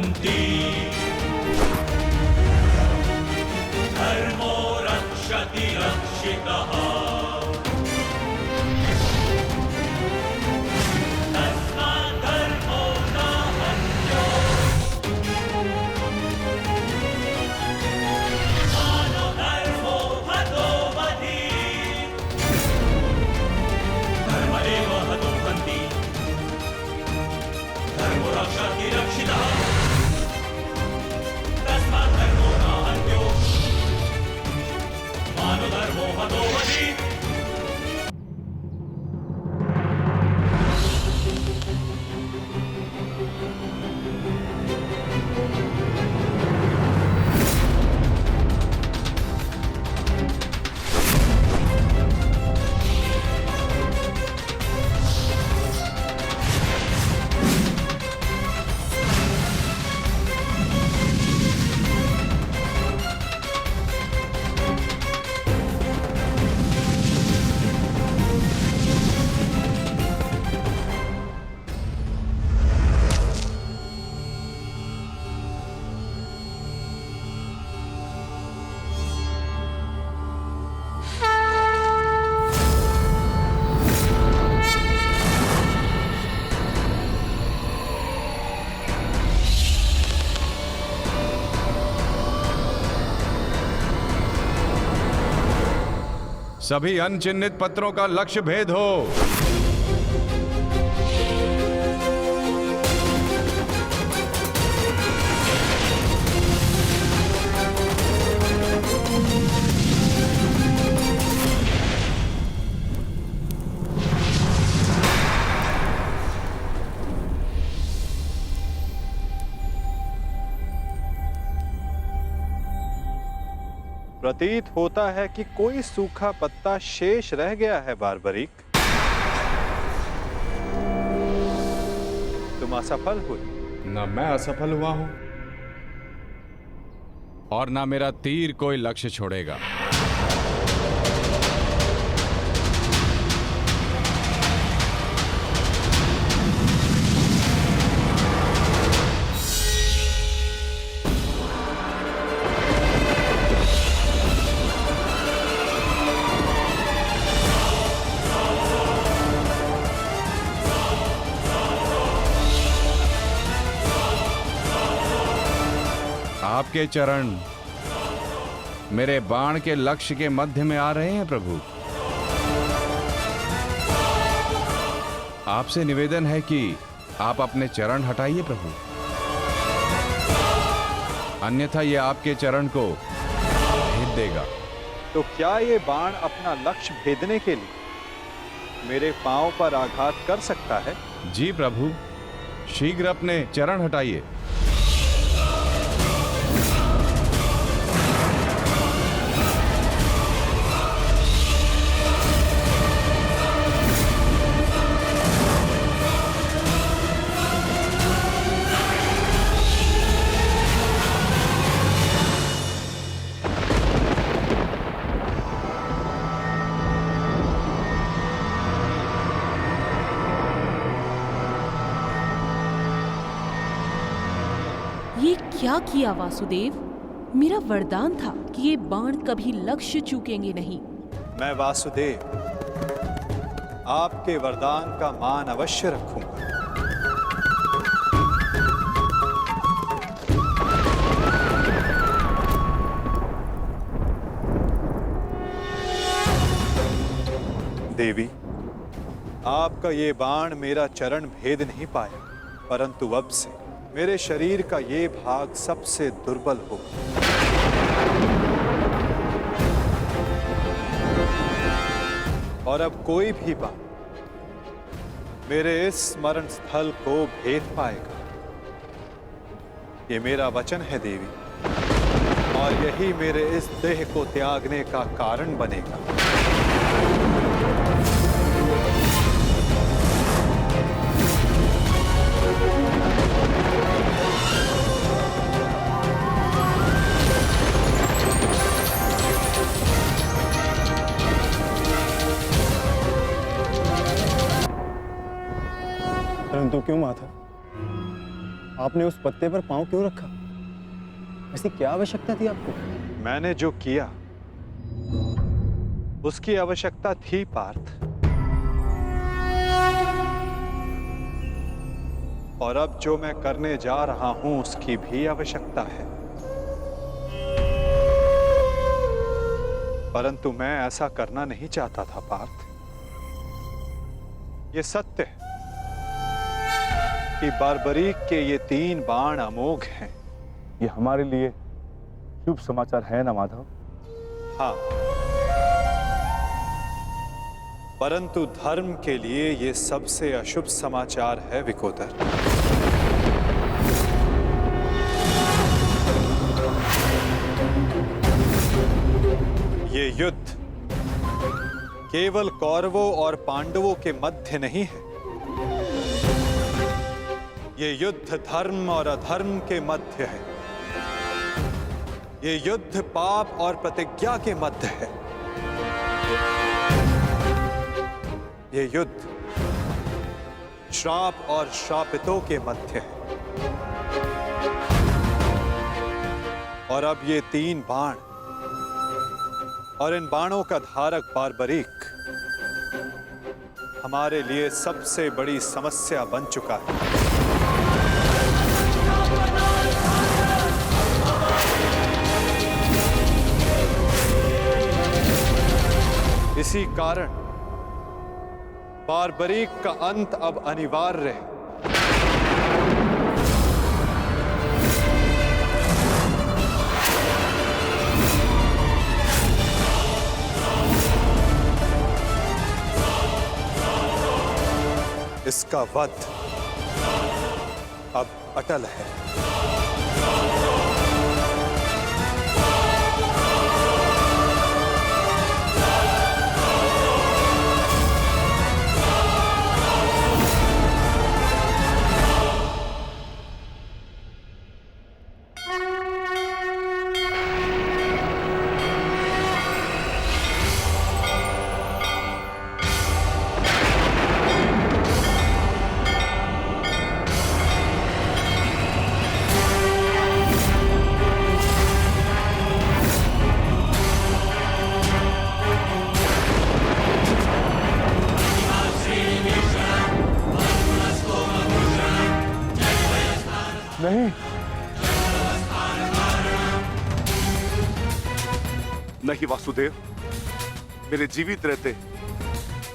हन्ति धर्मो रक्षति रक्षितः तस्मात् धर्मो न हन्यो मानो धर्मो हतो वधि धर्मदेव हतो हन्ति धर्मो रक्षति रक्षितः तस्मात् धर्मो न हन्यो मानो धर्मो हतो वधि। सभी अनचिन्हित पत्रों का लक्ष्य भेद हो। प्रतीत होता है कि कोई सूखा पत्ता शेष रह गया है बार्बरिक। तुम असफल हुए। न मैं असफल हुआ हूं और ना मेरा तीर कोई लक्ष्य छोड़ेगा। आपके चरण मेरे बाण के लक्ष्य के मध्य में आ रहे हैं प्रभु। आपसे निवेदन है कि आप अपने चरण हटाइए प्रभु, अन्यथा यह आपके चरण को भेद देगा। तो क्या ये बाण अपना लक्ष्य भेदने के लिए मेरे पांव पर आघात कर सकता है? जी प्रभु, शीघ्र अपने चरण हटाइए। ये क्या किया वासुदेव? मेरा वरदान था कि ये बाण कभी लक्ष्य चूकेंगे नहीं। मैं वासुदेव आपके वरदान का मान अवश्य रखूंगा। देवी, आपका ये बाण मेरा चरण भेद नहीं पाया, परंतु अब से मेरे शरीर का ये भाग सबसे दुर्बल होगा। और अब कोई भी बाण मेरे इस स्मरण स्थल को भेद पाएगा। ये मेरा वचन है देवी, और यही मेरे इस देह को त्यागने का कारण बनेगा। परंतु क्यों माता? आपने उस पत्ते पर पांव क्यों रखा? ऐसी क्या आवश्यकता थी आपको? मैंने जो किया उसकी आवश्यकता थी पार्थ, और अब जो मैं करने जा रहा हूं उसकी भी आवश्यकता है। परंतु मैं ऐसा करना नहीं चाहता था पार्थ। ये सत्य है कि बारबरीक के ये 3 बाण अमोघ हैं। ये हमारे लिए शुभ समाचार है ना माधव? हाँ, परंतु धर्म के लिए ये सबसे अशुभ समाचार है विकोदर। ये युद्ध केवल कौरवों और पांडवों के मध्य नहीं है। ये युद्ध धर्म और अधर्म के मध्य है। ये युद्ध पाप और प्रतिज्ञा के मध्य है। ये युद्ध श्राप और श्रापितों के मध्य है। और अब ये 3 बाण और इन बाणों का धारक बारबरीक हमारे लिए सबसे बड़ी समस्या बन चुका है। इसी कारण बारबरीक का अंत अब अनिवार्य है। इसका वध अब अटल है। नहीं, नहीं वासुदेव, मेरे जीवित रहते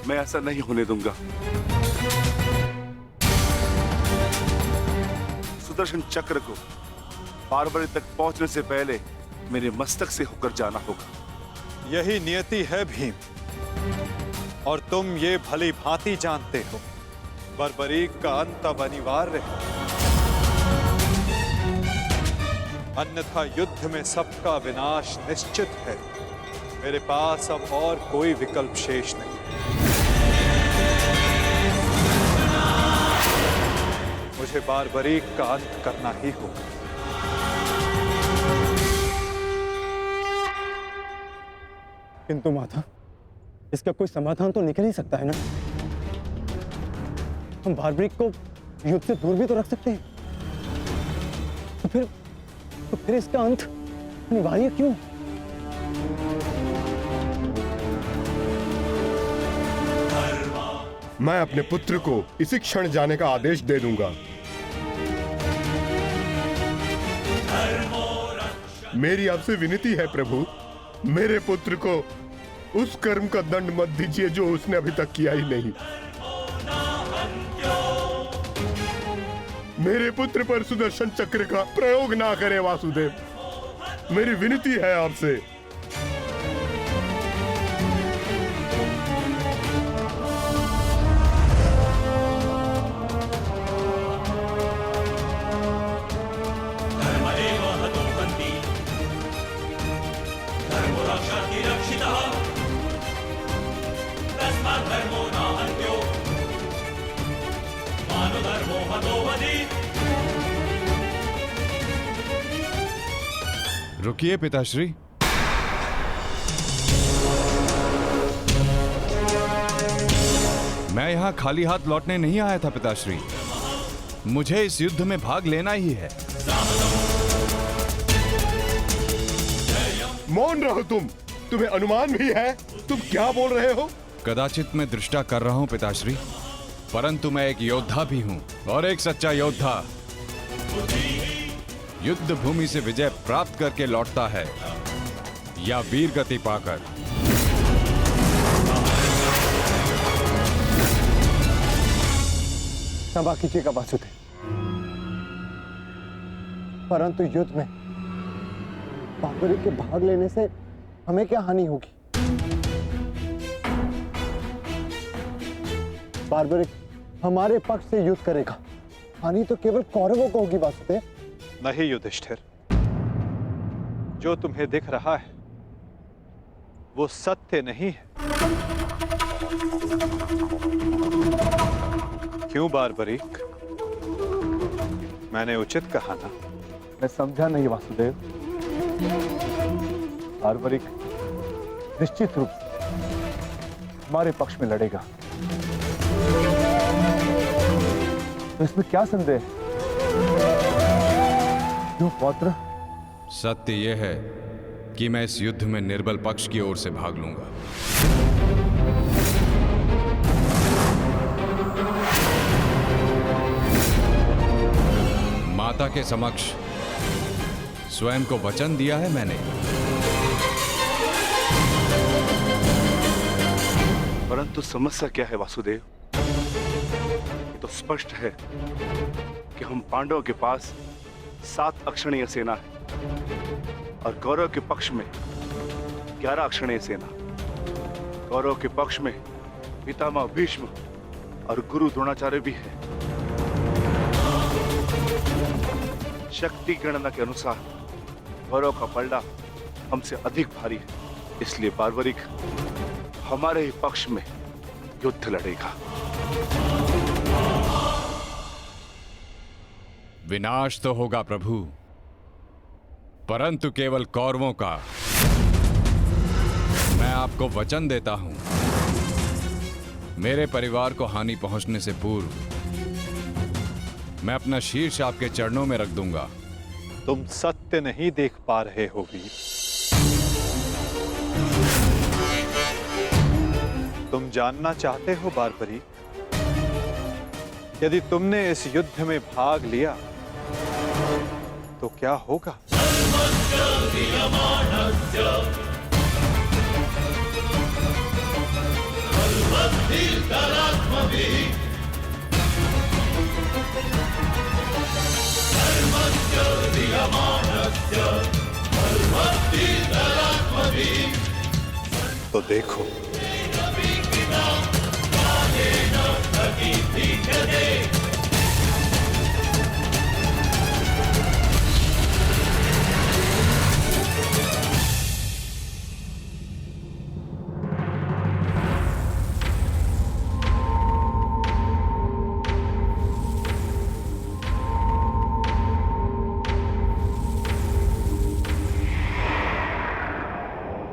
मैं ऐसा नहीं होने दूंगा। सुदर्शन चक्र को बारबरी तक पहुंचने से पहले मेरे मस्तक से होकर जाना होगा। यही नियति है भीम, और तुम ये भली भांति जानते हो। बारबरीक का अंत अब अनिवार्य है, अन्यथा युद्ध में सबका विनाश निश्चित है। मेरे पास अब और कोई विकल्प शेष नहीं। मुझे बारबरीक का अंत करना ही होगा। किंतु माधव, इसका कोई समाधान तो निकल ही सकता है ना? हम बारबरीक को युद्ध से दूर भी तो रख सकते हैं। तो फिर इसका अंत अनिवार्य क्यों? मैं अपने पुत्र को इसी क्षण जाने का आदेश दे दूंगा। मेरी आपसे विनती है प्रभु, मेरे पुत्र को उस कर्म का दंड मत दीजिए जो उसने अभी तक किया ही नहीं। मेरे पुत्र पर सुदर्शन चक्र का प्रयोग ना करे वासुदेव, मेरी विनती है आपसे। धर्मदेव हतो हन्ति धर्मो रक्षति रक्षितः तस्मात् धर्मो न हन्त्यो मानो धर्मो हतो वधि। रुकिए पिताश्री। मैं यहां खाली हाथ लौटने नहीं आया था पिताश्री। मुझे इस युद्ध में भाग लेना ही है। मौन रहो तुम। तुम्हें अनुमान भी है तुम क्या बोल रहे हो? कदाचित मैं दृष्टा कर रहा हूं पिताश्री, परंतु मैं एक योद्धा भी हूं, और एक सच्चा योद्धा युद्ध भूमि से विजय प्राप्त करके लौटता है या वीर गति पाकर। क्षमा कीजिएगा वासुदेव, परंतु युद्ध में बाबरी के भाग लेने से हमें क्या हानि होगी? बार्बरिक हमारे पक्ष से युद्ध करेगा, हानि तो केवल कौरवों को होगी वासुदेव। नहीं युधिष्ठिर, जो तुम्हें दिख रहा है वो सत्य नहीं है। क्यों बार्बरिक, मैंने उचित कहा ना? मैं समझा नहीं वासुदेव। बार्बरिक निश्चित रूप से हमारे पक्ष में लड़ेगा, तो इसमें क्या संदेह है? क्यों पौत्र? सत्य यह है कि मैं इस युद्ध में निर्बल पक्ष की ओर से भाग लूंगा। माता के समक्ष स्वयं को वचन दिया है मैंने। परंतु समस्या क्या है वासुदेव? ये तो स्पष्ट है कि हम पांडवों के पास 7 अक्षणीय सेना है और कौरव के पक्ष में 11 अक्षणीय सेना। कौरव के पक्ष में पितामह भीष्म और गुरु द्रोणाचार्य भी है। शक्ति गणना के अनुसार कौरव का पलड़ा हमसे अधिक भारी है, इसलिए बार्बरिक हमारे ही पक्ष में युद्ध लड़ेगा। विनाश तो होगा प्रभु, परंतु केवल कौरवों का। मैं आपको वचन देता हूं, मेरे परिवार को हानि पहुंचने से पूर्व मैं अपना शीर्ष आपके चरणों में रख दूंगा। तुम सत्य नहीं देख पा रहे हो वीर। तुम जानना चाहते हो बार्बरिक, यदि तुमने इस युद्ध में भाग लिया तो क्या होगा? तो देखो,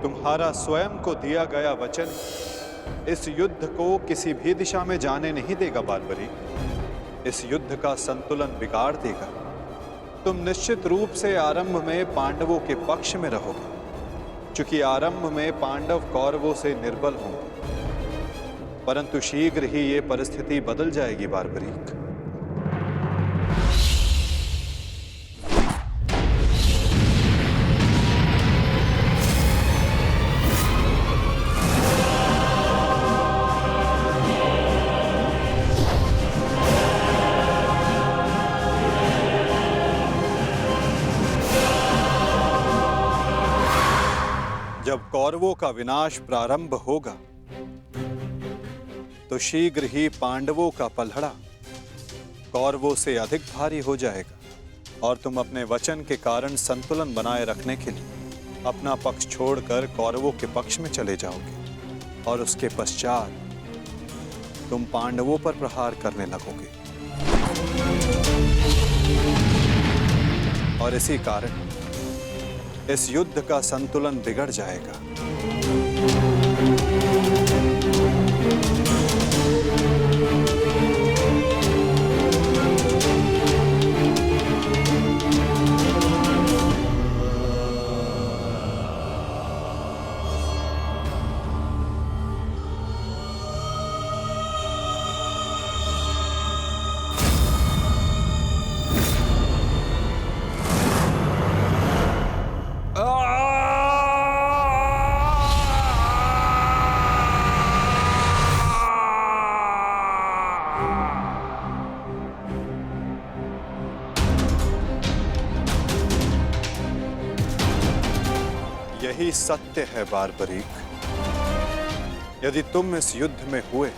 तुम्हारा स्वयं को दिया गया वचन इस युद्ध को किसी भी दिशा में जाने नहीं देगा बार्बरिक। इस युद्ध का संतुलन बिगाड़ देगा। तुम निश्चित रूप से आरंभ में पांडवों के पक्ष में रहोगे, क्योंकि आरंभ में पांडव कौरवों से निर्बल होंगे, परंतु शीघ्र ही ये परिस्थिति बदल जाएगी बार्बरिक। जब कौरवों का विनाश प्रारंभ होगा तो शीघ्र ही पांडवों का पलड़ा कौरवों से अधिक भारी हो जाएगा और तुम अपने वचन के कारण संतुलन बनाए रखने के लिए अपना पक्ष छोड़कर कौरवों के पक्ष में चले जाओगे और उसके पश्चात तुम पांडवों पर प्रहार करने लगोगे। और इसी कारण इस युद्ध का संतुलन बिगड़ जाएगा। यही सत्य है बारबरीक। यदि तुम इस युद्ध में हुए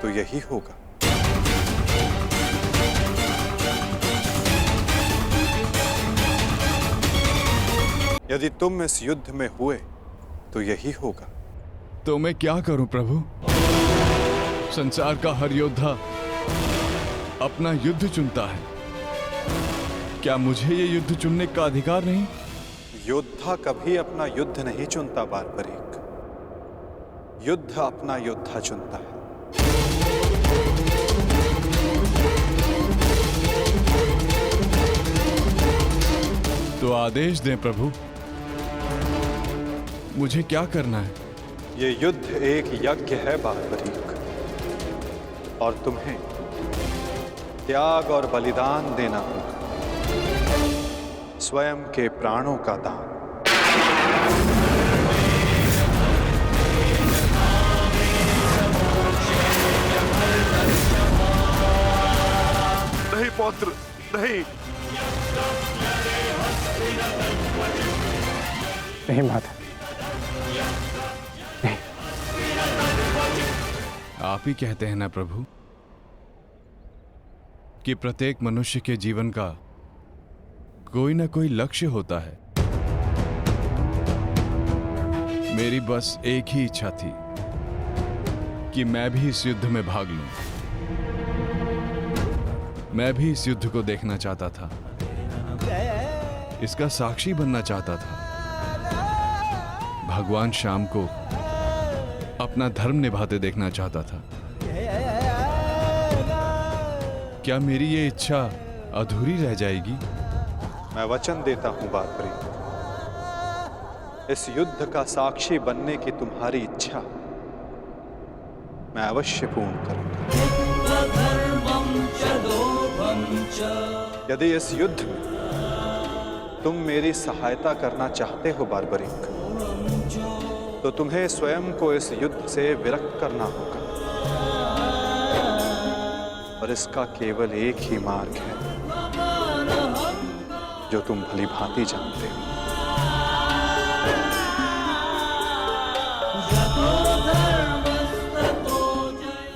तो यही होगा। यदि तुम इस युद्ध में हुए तो यही होगा। तो मैं क्या करूं प्रभु? संसार का हर योद्धा अपना युद्ध चुनता है। क्या मुझे ये युद्ध चुनने का अधिकार नहीं? योद्धा कभी अपना युद्ध नहीं चुनता बारबरीक। युद्ध अपना योद्धा चुनता है। तो आदेश दें प्रभु, मुझे क्या करना है? ये युद्ध एक यज्ञ है बारबरीक, और तुम्हें त्याग और बलिदान देना होगा, स्वयं के प्राणों का दान। नहीं पौत्र, नहीं। नहीं माता, आप ही कहते हैं ना प्रभु कि प्रत्येक मनुष्य के जीवन का कोई ना कोई लक्ष्य होता है। मेरी बस एक ही इच्छा थी कि मैं भी इस युद्ध में भाग लूं। मैं भी इस युद्ध को देखना चाहता था, इसका साक्षी बनना चाहता था। भगवान श्याम को अपना धर्म निभाते देखना चाहता था। क्या मेरी ये इच्छा अधूरी रह जाएगी? मैं वचन देता हूं बारबरीक, इस युद्ध का साक्षी बनने की तुम्हारी इच्छा मैं अवश्य पूर्ण करूंगा। यदि इस युद्ध में तुम मेरी सहायता करना चाहते हो बारबरीक, तो तुम्हें स्वयं को इस युद्ध से विरक्त करना होगा, और इसका केवल एक ही मार्ग है जो तुम भली भांति जानते हो।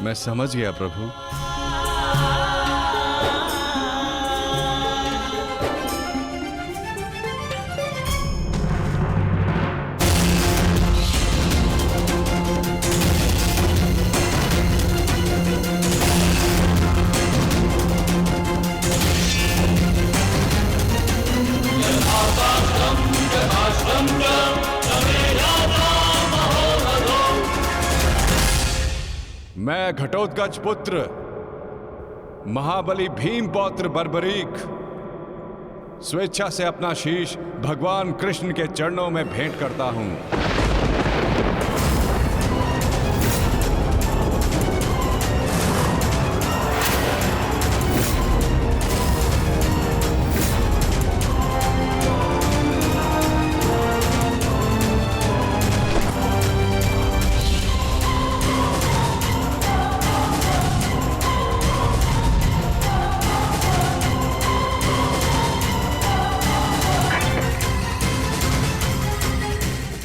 मैं समझ गया प्रभु। मैं घटोत्कच पुत्र महाबली भीम पौत्र बर्बरीक स्वेच्छा से अपना शीश भगवान कृष्ण के चरणों में भेंट करता हूं।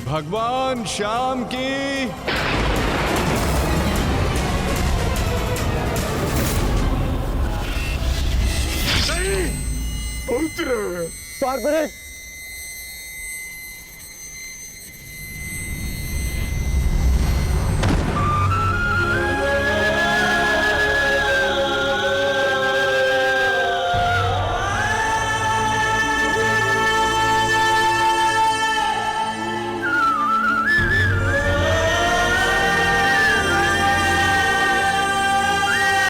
भगवान श्याम की पुत्र बारबरीक,